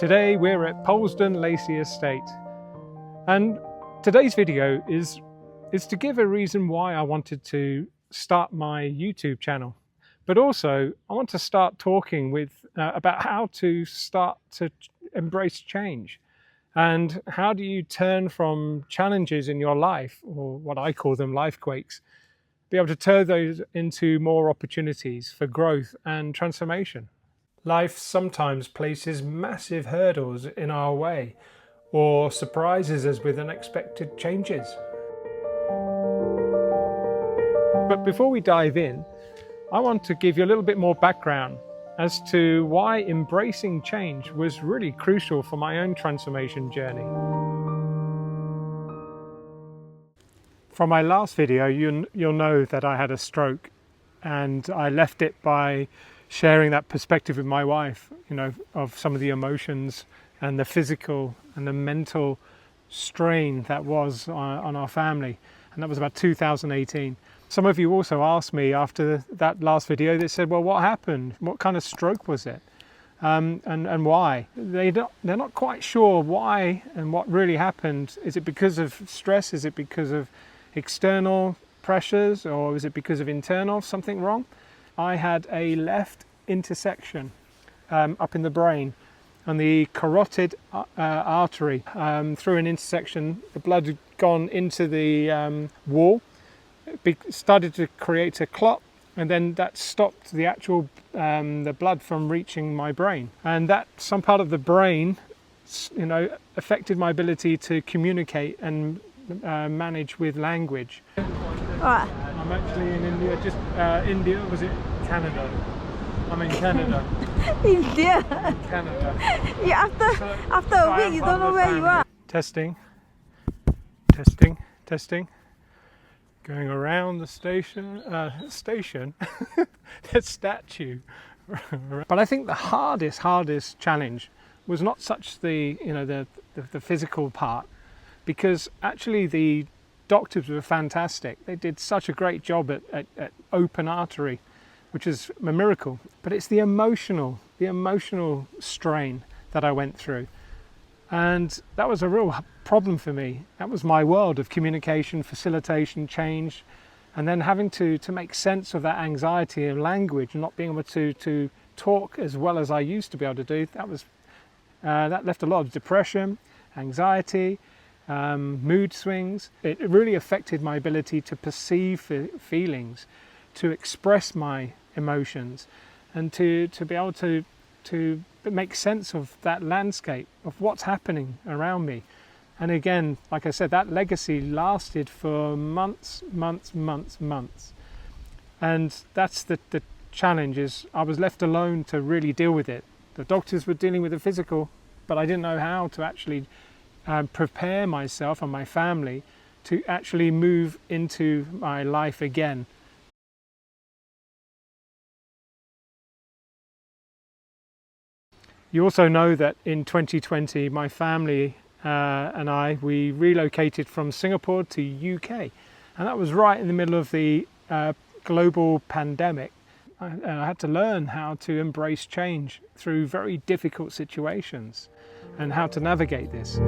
Today we're at Polesden, Lacy estate, and today's video is to give a reason why I wanted to start my YouTube channel, but also I want to start talking about how to start to embrace change, and how do you turn from challenges in your life, or what I call them life quakes, be able to turn those into more opportunities for growth and transformation. Life sometimes places massive hurdles in our way or surprises us with unexpected changes. But before we dive in, I want to give you a little bit more background as to why embracing change was really crucial for my own transformation journey. From my last video, you'll know that I had a stroke, and I left it by sharing that perspective with my wife, of some of the emotions and the physical and the mental strain that was on our family. And that was about 2018. Some of you also asked me after that last video, they said, well, what happened? What kind of stroke was it? And why? They're not quite sure why and what really happened. Is it because of stress? Is it because of external pressures? Or is it because of internal, something wrong? I had a left intersection up in the brain, and the carotid artery, through an intersection, the blood had gone into the wall, started to create a clot, and then that stopped the actual the blood from reaching my brain. And that some part of the brain, affected my ability to communicate and manage with language. What? I'm actually in India. India, was it Canada? I'm in Canada. India. Canada. Yeah, after a week, you don't know where you are. Testing. Going around the station. The statue. But I think the hardest challenge was not such the physical part, because actually the doctors were fantastic. They did such a great job at open artery, which is a miracle. But it's the emotional strain that I went through. And that was a real problem for me. That was my world of communication, facilitation, change, and then having to make sense of that anxiety of language and not being able to talk as well as I used to be able to do. That left a lot of depression, anxiety, mood swings. It really affected my ability to perceive feelings, to express my emotions, and to be able to make sense of that landscape, of what's happening around me. And again, like I said, that legacy lasted for months. And that's the challenge, is I was left alone to really deal with it. The doctors were dealing with the physical, but I didn't know how to actually prepare myself and my family to actually move into my life again. You also know that in 2020, my family and we relocated from Singapore to UK, and that was right in the middle of the global pandemic. And I had to learn how to embrace change through very difficult situations and how to navigate this.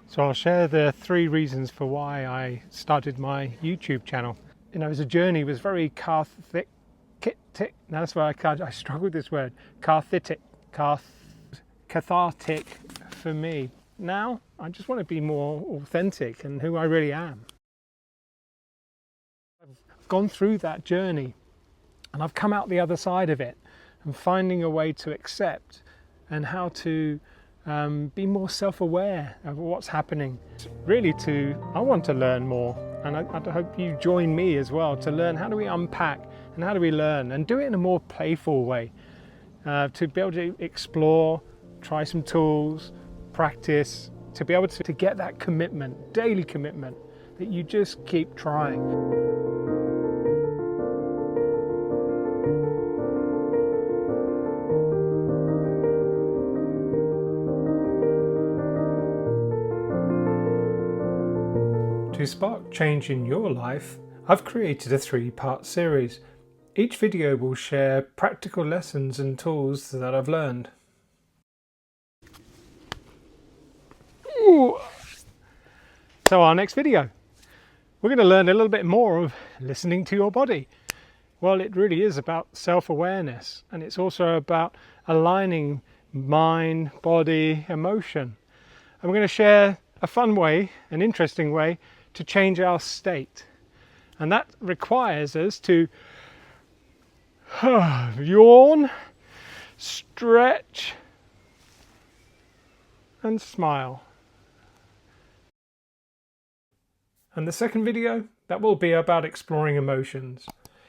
So I'll share the 3 reasons for why I started my YouTube channel. As a journey, it was very cathartic. Now that's why I struggle with this word. Cathartic for me. Now I just want to be more authentic and who I really am. I've gone through that journey, and I've come out the other side of it, and finding a way to accept and how to be more self-aware of what's happening. Really, I want to learn more, and I hope you join me as well to learn how do we unpack and how do we learn and do it in a more playful way, to be able to explore, try some tools, practice, to be able to get that commitment, daily commitment, that you just keep trying. To to spark change in your life, I've created a 3-part series. Each video will share practical lessons and tools that I've learned. Ooh. So our next video, we're going to learn a little bit more of listening to your body. Well, it really is about self-awareness, and it's also about aligning mind, body, emotion. And we're going to share a fun way, an interesting way to change our state. And that requires us to yawn, stretch, and smile. And the second video, that will be about exploring emotions,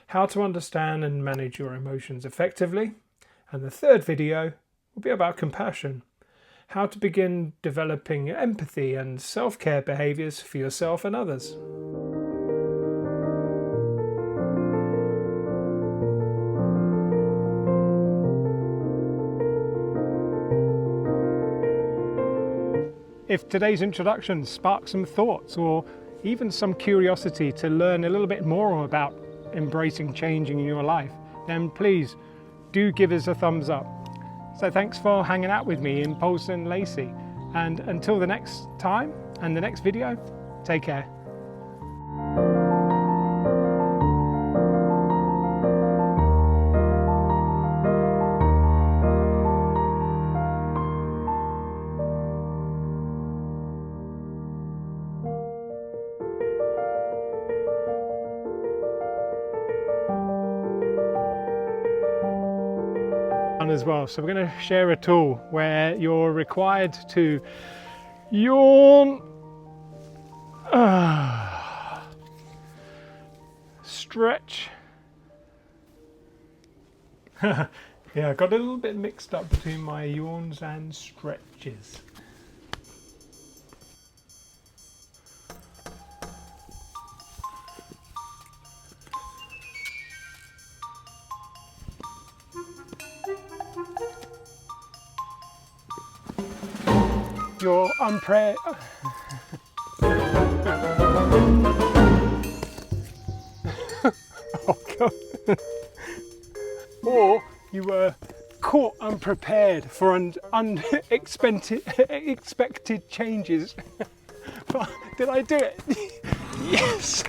how to understand and manage your emotions effectively. And the third video will be about compassion, how to begin developing empathy and self-care behaviours for yourself and others. If today's introduction sparks some thoughts or even some curiosity to learn a little bit more about embracing changing in your life, then please do give us a thumbs up. So thanks for hanging out with me in Polesden, Lacy, and until the next time and the next video, take care. As well. So we're going to share a tool where you're required to yawn, stretch. Yeah, I got a little bit mixed up between my yawns and stretches. You're unprepared. Oh God. Or you were caught unprepared for unexpected changes. Did I do it? Yes.